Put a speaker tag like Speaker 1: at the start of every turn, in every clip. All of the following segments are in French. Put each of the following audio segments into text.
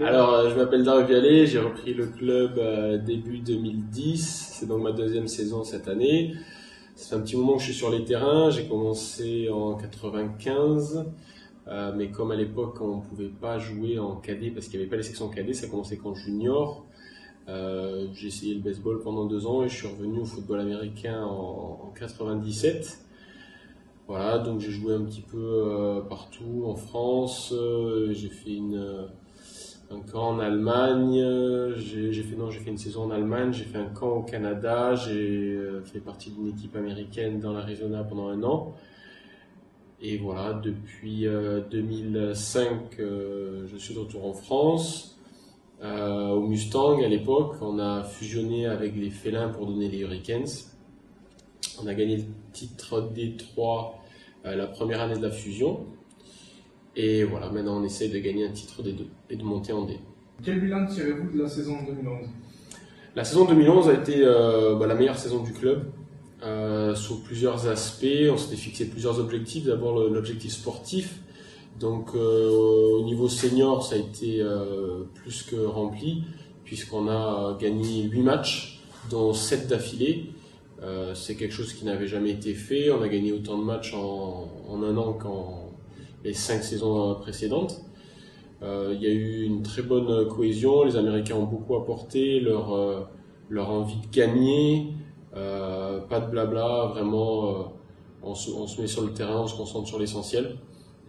Speaker 1: Alors, je m'appelle Dario Viallet, j'ai repris le club début 2010, c'est donc ma deuxième saison cette année. Ça fait un petit moment que je suis sur les terrains, j'ai commencé en 95, mais comme à l'époque on ne pouvait pas jouer en cadet parce qu'il n'y avait pas les sections cadet, ça a commencé qu'en junior. J'ai essayé le baseball pendant 2 ans et je suis revenu au football américain en 97. Voilà, donc j'ai joué un petit peu partout en France, j'ai fait un camp en Allemagne, j'ai fait une saison en Allemagne, j'ai fait un camp au Canada, j'ai fait partie d'une équipe américaine dans l'Arizona pendant 1 an. Et voilà, depuis 2005, je suis de retour en France, au Mustang à l'époque. On a fusionné avec les Félins pour donner les Hurricanes. On a gagné le titre D3 la première année de la fusion. Et voilà, maintenant on essaie de gagner un titre D2 et de monter en D.
Speaker 2: Quel bilan tirez-vous de la saison 2011?
Speaker 1: La saison 2011 a été la meilleure saison du club, sur plusieurs aspects. On s'était fixé plusieurs objectifs. D'abord l'objectif sportif. Donc au niveau senior, ça a été plus que rempli, puisqu'on a gagné 8 matchs, dont 7 d'affilée. C'est quelque chose qui n'avait jamais été fait. On a gagné autant de matchs en 1 an qu'en les 5 saisons précédentes. Il y a eu une très bonne cohésion. Les Américains ont beaucoup apporté, leur envie de gagner, pas de blabla, vraiment on se met sur le terrain, on se concentre sur l'essentiel.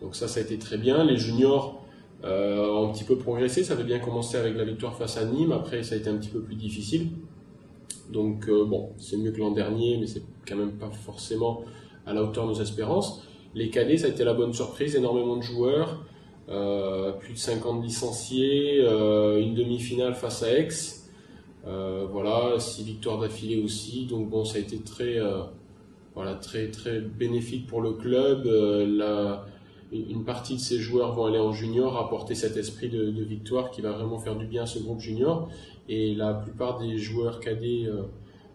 Speaker 1: Donc ça a été très bien. Les juniors ont un petit peu progressé, ça avait bien commencé avec la victoire face à Nîmes, après ça a été un petit peu plus difficile. Donc bon, c'est mieux que l'an dernier, mais c'est quand même pas forcément à la hauteur de nos espérances. Les cadets, ça a été la bonne surprise, énormément de joueurs, plus de 50 licenciés, une demi-finale face à Aix, voilà, 6 victoires d'affilée aussi. Donc bon, ça a été très très bénéfique pour le club. Une partie de ces joueurs vont aller en junior, apporter cet esprit de victoire qui va vraiment faire du bien à ce groupe junior. Et la plupart des joueurs cadets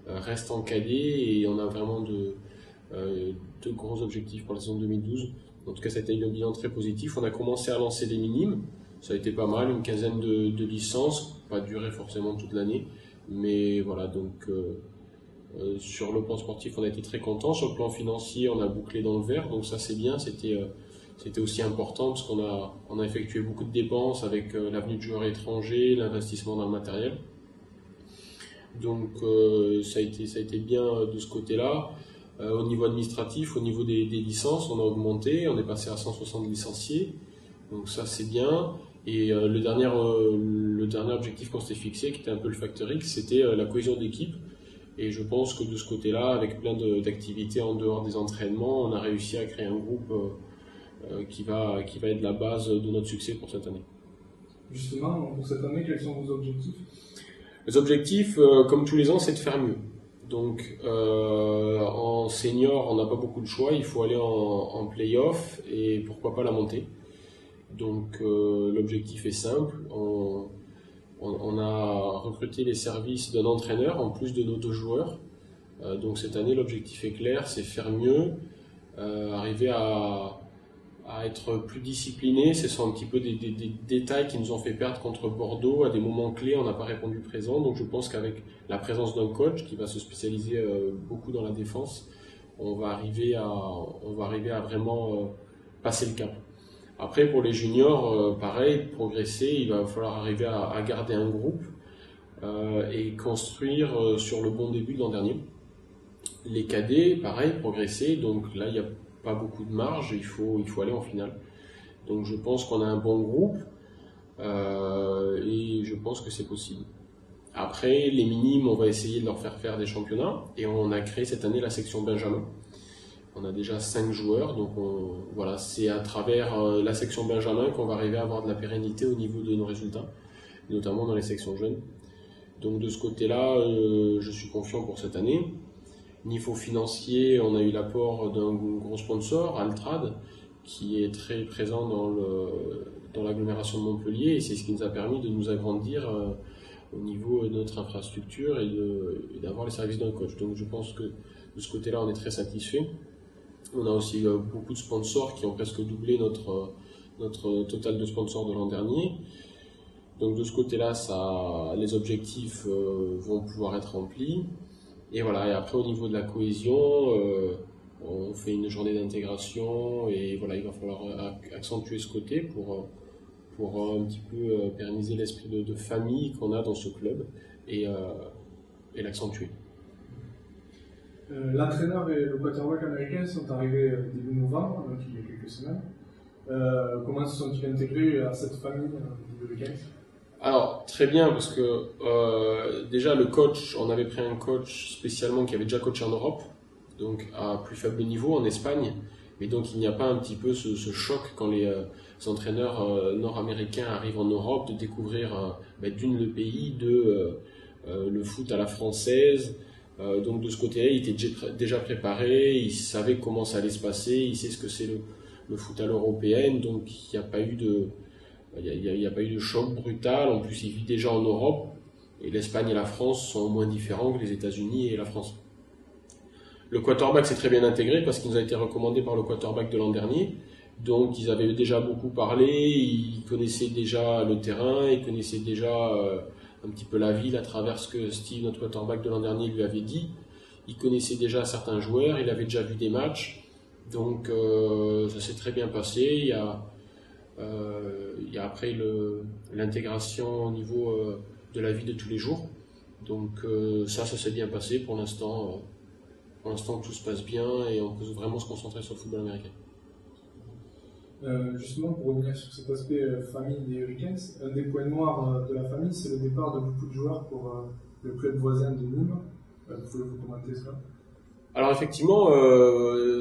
Speaker 1: restent en cadet et on a vraiment de gros objectifs pour la saison 2012. En tout cas, ça a été un bilan très positif. On a commencé à lancer des minimes, ça a été pas mal, une quinzaine de licences, pas duré forcément toute l'année, mais voilà, donc sur le plan sportif, on a été très contents. Sur le plan financier, on a bouclé dans le vert, donc ça c'est bien, c'était aussi important parce qu'on a effectué beaucoup de dépenses avec l'avenue de joueurs étrangers, l'investissement dans le matériel. Donc ça a été bien de ce côté-là. Au niveau administratif, au niveau des licences, on a augmenté, on est passé à 160 licenciés, donc ça c'est bien. Et le dernier objectif qu'on s'était fixé, qui était un peu le facteur X, c'était la cohésion d'équipe. Et je pense que de ce côté-là, avec plein d'activités en dehors des entraînements, on a réussi à créer un groupe qui va être la base de notre succès pour cette année.
Speaker 2: Justement, pour cette année, quels sont vos objectifs?
Speaker 1: Les objectifs, comme tous les ans, c'est de faire mieux. Donc en senior, on n'a pas beaucoup de choix, il faut aller en play-off et pourquoi pas la montée. Donc l'objectif est simple, on a recruté les services d'un entraîneur en plus de nos 2 joueurs. Donc cette année, l'objectif est clair, c'est faire mieux, arriver à être plus discipliné. Ce sont un petit peu des détails qui nous ont fait perdre contre Bordeaux. À des moments clés, on n'a pas répondu présent. Donc je pense qu'avec la présence d'un coach qui va se spécialiser beaucoup dans la défense, on va arriver à vraiment passer le cap. Après, pour les juniors, pareil, progresser, il va falloir arriver à garder un groupe et construire sur le bon début de l'an dernier. Les cadets, pareil, progresser. Donc là, il y a pas beaucoup de marge, il faut aller en finale. Donc je pense qu'on a un bon groupe et je pense que c'est possible. Après, les minimes, on va essayer de leur faire des championnats et on a créé cette année la section Benjamin. On a déjà 5 joueurs, donc voilà, c'est à travers la section Benjamin qu'on va arriver à avoir de la pérennité au niveau de nos résultats, notamment dans les sections jeunes. Donc de ce côté-là, je suis confiant pour cette année. Niveau financier, on a eu l'apport d'un gros sponsor, Altrad, qui est très présent dans l'agglomération de Montpellier, et c'est ce qui nous a permis de nous agrandir au niveau de notre infrastructure et d'avoir les services d'un coach. Donc je pense que de ce côté-là, on est très satisfait. On a aussi beaucoup de sponsors qui ont presque doublé notre total de sponsors de l'an dernier. Donc de ce côté-là, les objectifs vont pouvoir être remplis. Et voilà. Et après, au niveau de la cohésion, on fait une journée d'intégration et voilà, il va falloir accentuer ce côté pour un petit peu pérenniser l'esprit de famille qu'on a dans ce club et l'accentuer.
Speaker 2: L'entraîneur et le quarterback américain sont arrivés début novembre, donc il y a quelques semaines. Comment se sont-ils intégrés à cette famille des Hurricanes?
Speaker 1: Alors, très bien, parce que déjà le coach, on avait pris un coach spécialement qui avait déjà coaché en Europe, donc à plus faible niveau en Espagne, mais donc il n'y a pas un petit peu ce choc quand les entraîneurs nord-américains arrivent en Europe de découvrir d'une le pays, le foot à la française. Donc de ce côté-là, il était déjà préparé, il savait comment ça allait se passer, il sait ce que c'est le foot à l'européenne, donc il n'y a pas eu de choc brutal. En plus, il vit déjà en Europe, et l'Espagne et la France sont moins différents que les États-Unis et la France. Le quarterback s'est très bien intégré parce qu'il nous a été recommandé par le quarterback de l'an dernier. Donc ils avaient déjà beaucoup parlé, ils connaissaient déjà le terrain, ils connaissaient déjà un petit peu la ville à travers ce que Steve, notre quarterback de l'an dernier, lui avait dit. Il connaissait déjà certains joueurs, il avait déjà vu des matchs. Donc ça s'est très bien passé. Il y a après l'intégration au niveau de la vie de tous les jours. Donc ça s'est bien passé pour l'instant. Pour l'instant, tout se passe bien et on peut vraiment se concentrer sur le football américain.
Speaker 2: Justement, pour revenir sur cet aspect famille des Hurricanes, un des points noirs de la famille, c'est le départ de beaucoup de joueurs pour le club voisin de Nîmes. Pouvez-vous commenter ça?
Speaker 1: Alors effectivement,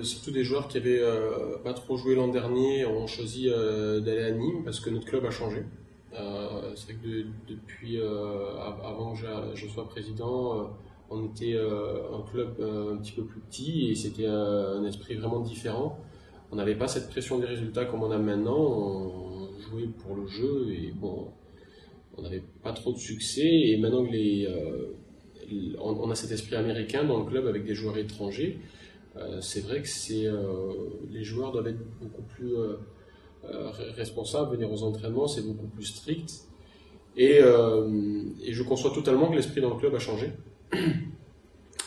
Speaker 1: surtout des joueurs qui avaient pas trop joué l'an dernier ont choisi d'aller à Nîmes parce que notre club a changé. C'est vrai que depuis avant que je sois président, on était un club un petit peu plus petit et c'était un esprit vraiment différent. On n'avait pas cette pression des résultats comme on a maintenant, on jouait pour le jeu et bon, on n'avait pas trop de succès. Et maintenant que on a cet esprit américain dans le club avec des joueurs étrangers, c'est vrai que les joueurs doivent être beaucoup plus responsables, venir aux entraînements, c'est beaucoup plus strict. Et je conçois totalement que l'esprit dans le club a changé.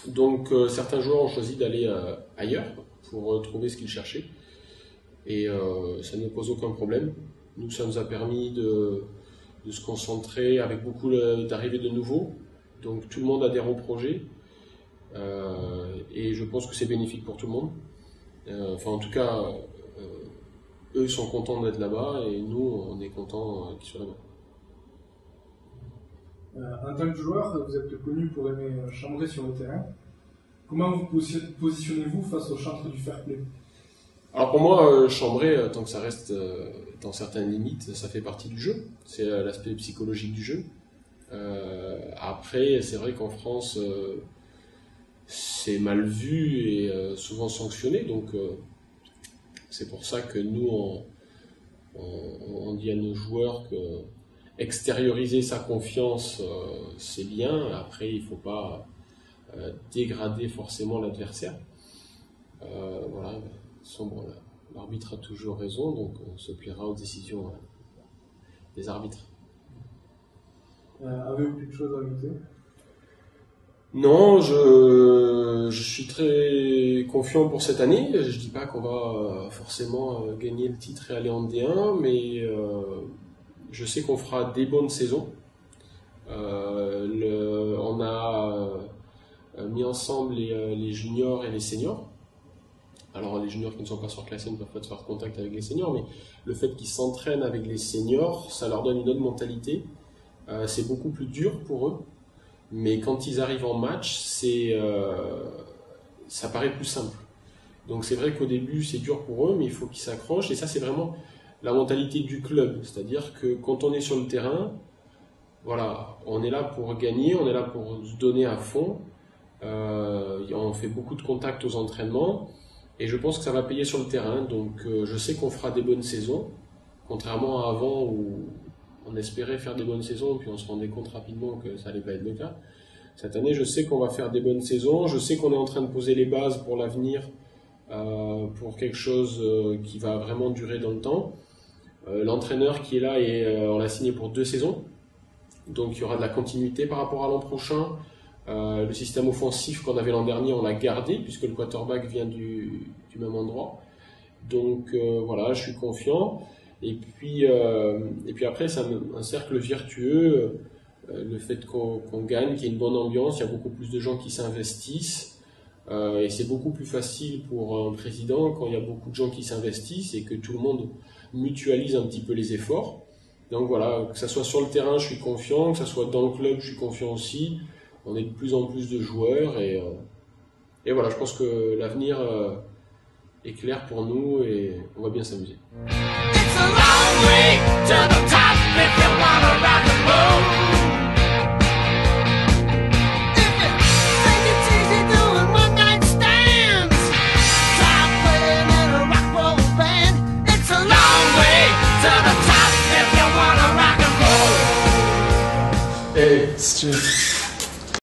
Speaker 1: Donc certains joueurs ont choisi d'aller ailleurs pour trouver ce qu'ils cherchaient. Et ça ne pose aucun problème. Nous, ça nous a permis de se concentrer avec beaucoup d'arrivées de nouveaux. Donc tout le monde adhère au projet. Et je pense que c'est bénéfique pour tout le monde. En tout cas, eux sont contents d'être là-bas et nous, on est contents qu'ils soient là-bas.
Speaker 2: En tant que joueur, vous êtes connu pour aimer chambrer sur le terrain. Comment vous positionnez-vous face au chantre du fair play?
Speaker 1: Alors pour moi, chambrer, tant que ça reste dans certaines limites, ça fait partie du jeu. C'est l'aspect psychologique du jeu. Après, c'est vrai qu'en France, c'est mal vu et souvent sanctionné. Donc c'est pour ça que nous, on dit à nos joueurs que extérioriser sa confiance, c'est bien. Après, il ne faut pas dégrader forcément l'adversaire. Voilà. Bon, l'arbitre a toujours raison, donc on se pliera aux décisions des arbitres.
Speaker 2: Avez-vous quelque chose à ajouter?
Speaker 1: Non, je suis très confiant pour cette année. Je dis pas qu'on va forcément gagner le titre et aller en D1, mais je sais qu'on fera des bonnes saisons. On a mis ensemble les juniors et les seniors. Alors les juniors qui ne sont pas surclassés ne peuvent pas faire contact avec les seniors, mais le fait qu'ils s'entraînent avec les seniors, ça leur donne une autre mentalité. C'est beaucoup plus dur pour eux, mais quand ils arrivent en match, ça paraît plus simple. Donc c'est vrai qu'au début c'est dur pour eux, mais il faut qu'ils s'accrochent, et ça c'est vraiment la mentalité du club. C'est-à-dire que quand on est sur le terrain, voilà, on est là pour gagner, on est là pour se donner à fond. On fait beaucoup de contacts aux entraînements. Et je pense que ça va payer sur le terrain, donc je sais qu'on fera des bonnes saisons, contrairement à avant où on espérait faire des bonnes saisons, puis on se rendait compte rapidement que ça n'allait pas être le cas. Cette année, je sais qu'on va faire des bonnes saisons, je sais qu'on est en train de poser les bases pour l'avenir, pour quelque chose qui va vraiment durer dans le temps. L'entraîneur qui est là, on l'a signé pour 2 saisons, Donc il y aura de la continuité par rapport à l'an prochain. Le système offensif qu'on avait l'an dernier, on l'a gardé puisque le quarterback vient du même endroit. Donc voilà, je suis confiant. Et puis après, c'est un cercle vertueux. Le fait qu'on gagne, qu'il y ait une bonne ambiance, il y a beaucoup plus de gens qui s'investissent. Et c'est beaucoup plus facile pour un président quand il y a beaucoup de gens qui s'investissent et que tout le monde mutualise un petit peu les efforts. Donc voilà, que ça soit sur le terrain, je suis confiant, que ça soit dans le club, je suis confiant aussi. On est de plus en plus de joueurs et voilà, je pense que l'avenir est clair pour nous et on va bien s'amuser. It's a long way to the top if you wanna rock and roll. If you think it's easy doing one night stands, try playing in a rock roll band. It's a long way to the top if you wanna rock and roll. Hey, it's just